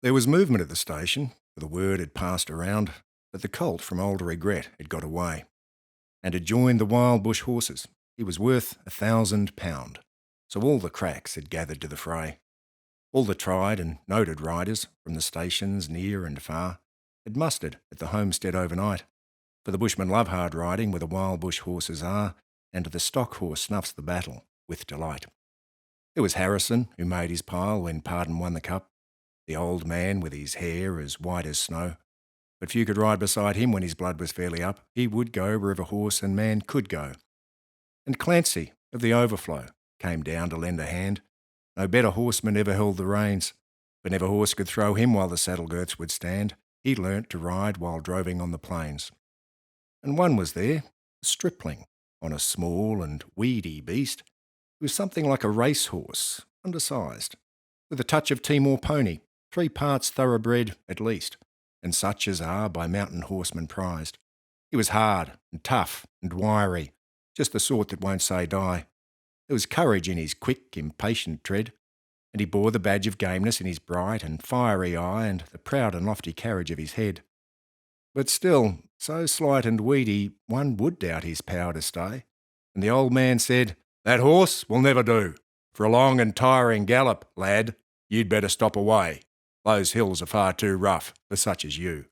There was movement at the station, for the word had passed around that the colt from Old Regret had got away, and had joined the wild bush horses. He was worth £1,000, so all the cracks had gathered to the fray. All the tried and noted riders from the stations near and far had mustered at the homestead overnight, for the bushmen love hard riding where the wild bush horses are, and the stock horse snuffs the battle with delight. There was Harrison, who made his pile when Pardon won the cup, the old man with his hair as white as snow. But few could ride beside him when his blood was fairly up. He would go wherever horse and man could go. And Clancy, of the Overflow, came down to lend a hand. No better horseman ever held the reins, but never horse could throw him while the saddle girths would stand. He learnt to ride while droving on the plains. And one was there, a stripling, on a small and weedy beast, who was something like a racehorse, undersized, with a touch of Timor pony, 3 parts thoroughbred at least, and such as are by mountain horsemen prized. He was hard and tough and wiry, just the sort that won't say die. There was courage in his quick, impatient tread, and he bore the badge of gameness in his bright and fiery eye and the proud and lofty carriage of his head. But still, so slight and weedy, one would doubt his power to stay, and the old man said, "That horse will never do. For a long and tiring gallop, lad, you'd better stop away. Those hills are far too rough for such as you."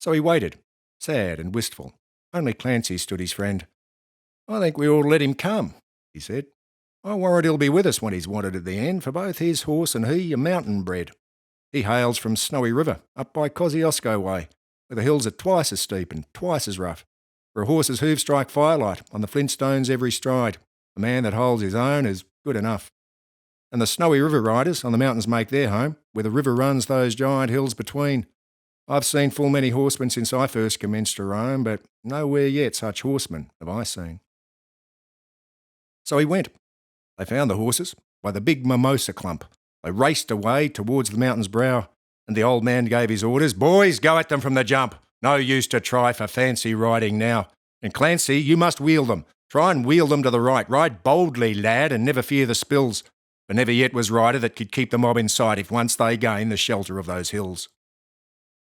So he waited, sad and wistful. Only Clancy stood his friend. "I think we ought to let him come," he said. "I warrant he'll be with us when he's wanted at the end, for both his horse and he are mountain bred. He hails from Snowy River, up by Kosciuszko way, where the hills are twice as steep and twice as rough, where a horse's hoofs strike firelight on the flintstones every stride. A man that holds his own is good enough. And the Snowy River riders on the mountains make their home, where the river runs those giant hills between. I've seen full many horsemen since I first commenced to roam, but nowhere yet such horsemen have I seen." So he went. They found the horses by the big mimosa clump. They raced away towards the mountain's brow, and the old man gave his orders, "Boys, go at them from the jump. No use to try for fancy riding now. And Clancy, you must wheel them. Try and wheel them to the right. Ride boldly, lad, and never fear the spills. For never yet was rider that could keep the mob in sight if once they gain the shelter of those hills."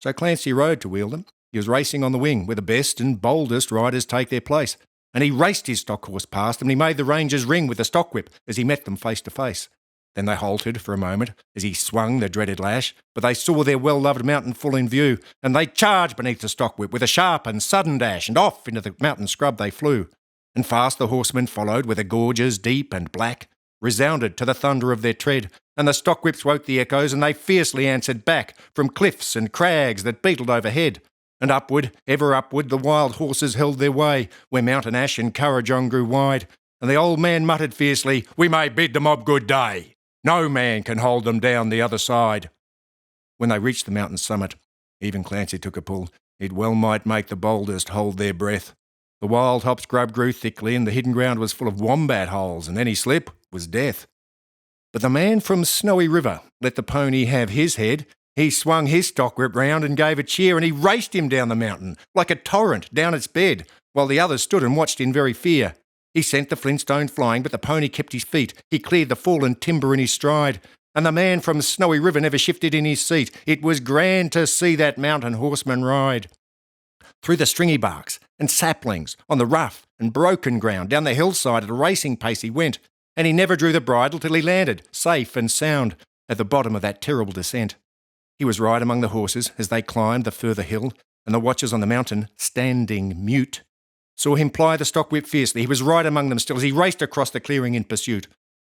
So Clancy rode to wheel them. He was racing on the wing, where the best and boldest riders take their place. And he raced his stock horse past them, and he made the rangers ring with the stock whip as he met them face to face. Then they halted for a moment as he swung the dreaded lash, but they saw their well-loved mountain full in view, and they charged beneath the stock whip with a sharp and sudden dash, and off into the mountain scrub they flew. And fast the horsemen followed, where the gorges, deep and black, resounded to the thunder of their tread, and the stock whips woke the echoes, and they fiercely answered back from cliffs and crags that beetled overhead. And upward, ever upward, the wild horses held their way, where mountain ash and Currajong grew wide, and the old man muttered fiercely, "We may bid the mob good day. No man can hold them down the other side." When they reached the mountain summit, even Clancy took a pull. It well might make the boldest hold their breath. The wild hop scrub grew thickly, and the hidden ground was full of wombat holes, and any slip was death. But the man from Snowy River let the pony have his head. He swung his stock whip round and gave a cheer, and he raced him down the mountain, like a torrent down its bed, while the others stood and watched in very fear. He sent the flintstone flying, but the pony kept his feet. He cleared the fallen timber in his stride, and the man from Snowy River never shifted in his seat. It was grand to see that mountain horseman ride. Through the stringy barks and saplings, on the rough and broken ground, down the hillside at a racing pace he went, and he never drew the bridle till he landed, safe and sound, at the bottom of that terrible descent. He was right among the horses as they climbed the further hill, and the watchers on the mountain, standing mute, saw him ply the stock whip fiercely. He was right among them still as he raced across the clearing in pursuit.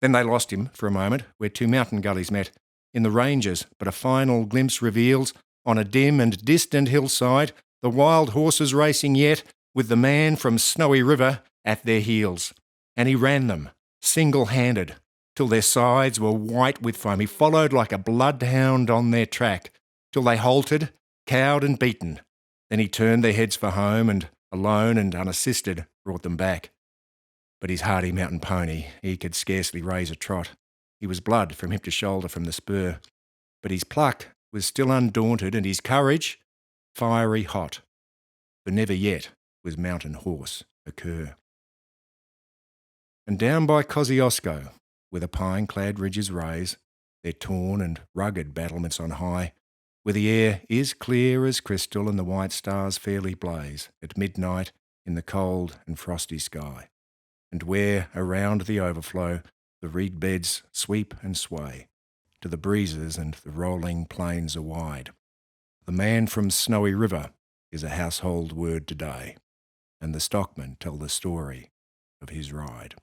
Then they lost him for a moment, where 2 mountain gullies met, in the ranges, but a final glimpse reveals, on a dim and distant hillside, the wild horses racing yet, with the man from Snowy River at their heels. And he ran them, single-handed, till their sides were white with foam. He followed like a bloodhound on their track, till they halted, cowed and beaten. Then he turned their heads for home, and, alone and unassisted, brought them back. But his hardy mountain pony, he could scarcely raise a trot. He was blood from hip to shoulder from the spur. But his pluck was still undaunted, and his courage fiery hot. For never yet was mountain horse a cur. And down by Kosciuszko, where the pine-clad ridges raise, their torn and rugged battlements on high, where the air is clear as crystal and the white stars fairly blaze at midnight in the cold and frosty sky, and where, around the overflow, the reed beds sweep and sway to the breezes and the rolling plains are wide. The man from Snowy River is a household word today, and the stockmen tell the story of his ride.